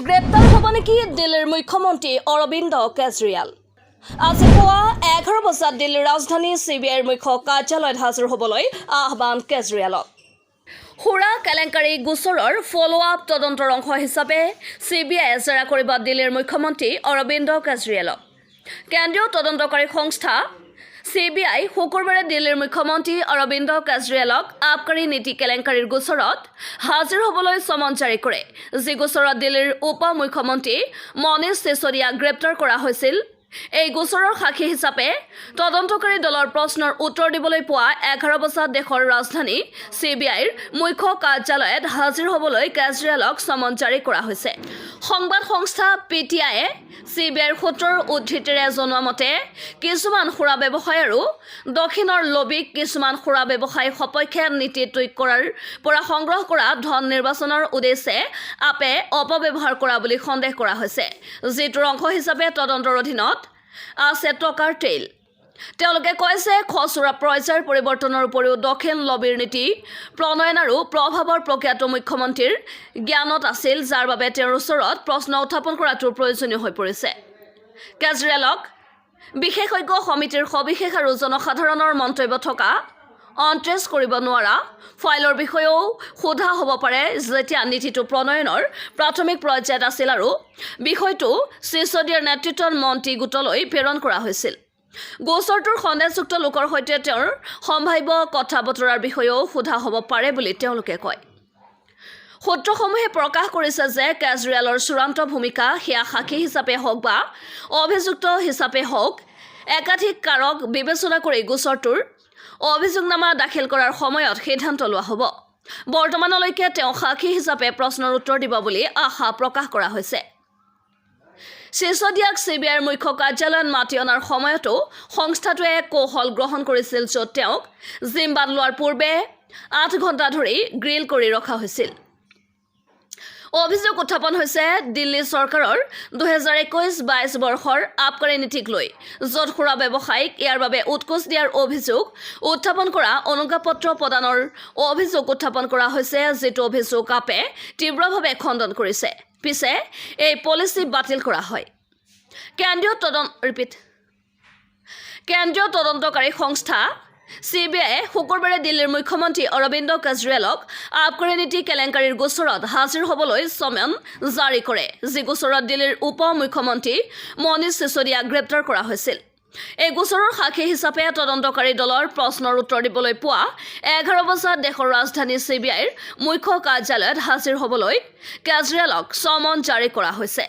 গ্ৰেপ্তাৰ হ'ব নেকি দিল্লীৰ মুখ্যমন্ত্ৰী অৰবিন্দ কেজৰিৱাল আজি পুৱা 11 বজাত দিল্লীৰ ৰাজধানী চিবিআইৰ মুখ্য কাৰ্যালয়ত হাজিৰ হ'বলৈ আহ্বান কেজৰিৱালক হুৰা কেলেংকাৰী গোচৰৰ ফলোআপ তদন্তৰ অংশ হিচাপে চিবিআইয়ে জেৰা কৰিব দিল্লীৰ মুখ্যমন্ত্ৰী অৰবিন্দ কেজৰিৱালক কেন্দ্ৰীয় তদন্তকাৰী সংস্থা চিবিআই শুকুৰবাৰে দিল্লীৰ মুখ্যমন্ত্ৰী অৰবিন্দ কেজৰিৱালক আবকাৰী নীতি কেলেংকাৰীৰ গোচৰত হাজিৰ হ'বলৈ সমন জাৰি কৰে যি গোচৰত দিল্লীৰ উপ মুখ্যমন্ত্ৰী মনীষ চিচোদিয়াক গ্ৰেপ্তাৰ কৰা হৈছিল এই গোচৰৰ সাক্ষী হিচাপে তদন্তকাৰী দলৰ প্ৰশ্নৰ উত্তৰ দিবলৈ পুৱা 11 বজাত দেশৰ ৰাজধানী চিবিআইৰ মুখ্য কাৰ্যালয়ত হাজিৰ হ'বলৈ কেজৰিৱালক সমন জাৰি কৰা হৈছে সংবাদ সংস্থা পিটিআইয়ে চিবিআইৰ সূত্ৰৰ উদ্ধৃতিৰে জনোৱা মতে কিছুমান সুৰা ব্যৱসায় আৰু দক্ষিণৰ লবিক কিছুমান সুৰা ব্যৱসায় সপক্ষে নীতি তৈয়াৰ কৰাৰ পৰা সংগ্ৰহ কৰা ধন নিৰ্বাচনৰ উদ্দেশ্যে আপে অপব্যৱহাৰ কৰা বুলি সন্দেহ কৰা হৈছে যিটোৰ অংশ হিচাপে তদন্তৰ অধীনত আছে টকাৰ তেল তেওঁলোকে কয় যে খচৰা পৰ্যায়ৰ পৰিৱৰ্তনৰ উপৰিও দক্ষিণ লবিৰ নীতি প্ৰণয়ন আৰু প্ৰভাৱৰ প্ৰক্ৰিয়াটো মুখ্যমন্ত্ৰীৰ জ্ঞানত আছিল যাৰ বাবে তেওঁৰ ওচৰত প্ৰশ্ন উত্থাপন কৰাটো প্ৰয়োজনীয় হৈ পৰিছে কেজৰিৱালক বিশেষজ্ঞ সমিতিৰ সবিশেষ আৰু জনসাধাৰণৰ মন্তব্য থকা অনট্ৰেছ কৰিব নোৱাৰা ফাইলৰ বিষয়েও সোধা হ'ব পাৰে যেতিয়া নীতিটো প্ৰণয়নৰ প্ৰাথমিক পৰ্যায়ত আছিল আৰু বিষয়টো চিচোদিয়াৰ নেতৃত্বত মন্ত্ৰী গোটলৈ প্ৰেৰণ কৰা হৈছিল গোচৰটোৰ সন্দেহযুক্ত লোকৰ সৈতে তেওঁৰ সম্ভাৱ্য কথা বতৰাৰ বিষয়েও সোধা হ'ব পাৰে বুলি তেওঁলোকে কয় সূত্ৰসমূহে প্ৰকাশ কৰিছে যে কেজৰিৱালৰ চূড়ান্ত ভূমিকা সেয়া সাক্ষী হিচাপে হওক বা অভিযুক্ত হিচাপে হওক একাধিক কাৰক বিবেচনা কৰি গোচৰটোৰ অভিযোগনামা দাখিল কৰাৰ সময়ত সিদ্ধান্ত লোৱা হ'ব বৰ্তমানলৈকে তেওঁ সাক্ষী হিচাপে প্ৰশ্নৰ উত্তৰ দিব বুলি আশা প্ৰকাশ কৰা হৈছে চিচোদিয়াক চিবিআইৰ মুখ্য কাৰ্যালয়ত মাতি অনাৰ সময়তো সংস্থাটোৱে কৌশল গ্ৰহণ কৰিছিল য'ত তেওঁক জিম্বাত লোৱাৰ পূৰ্বে 8 ঘণ্টা ধৰি গ্ৰিল কৰি ৰখা হৈছিল অভিযোগ উত্থাপন হৈছে দিল্লী চৰকাৰৰ 2021-22 বৰ্ষৰ আবকাৰী নীতিক লৈ য'ত সুৰা ব্যৱসায়িক ইয়াৰ বাবে উৎকোচ দিয়াৰ অভিযোগ উত্থাপন কৰা অনুজ্ঞাপত্ৰ প্ৰদানৰ অভিযোগ উত্থাপন কৰা হৈছে যিটো অভিযোগ আপে তীব্ৰভাৱে খণ্ডন কৰিছে পিছে এই পলিচি বাতিল কৰা হয় কেন্দ্ৰীয় তদন্তকাৰী সংস্থা চিবিআইয়ে শুকুৰবাৰে দিল্লীৰ মুখ্যমন্ত্ৰী অৰবিন্দ কেজৰিৱালক আবকাৰী নীতি কেলেংকাৰীৰ গোচৰত হাজিৰ হ'বলৈ সমন জাৰি কৰে যি গোচৰত দিল্লীৰ উপ মুখ্যমন্ত্ৰী মনীষ চিচোদিয়াক গ্ৰেপ্তাৰ কৰা হৈছিল এই গোচৰৰ সাক্ষী হিচাপে তদন্তকাৰী দলৰ প্ৰশ্নৰ উত্তৰ দিবলৈ পুৱা 11 বজাত দেশৰ ৰাজধানী চিবিআইৰ মুখ্য কাৰ্যালয়ত হাজিৰ হ'বলৈ কেজৰিৱালক সমন জাৰি কৰা হৈছে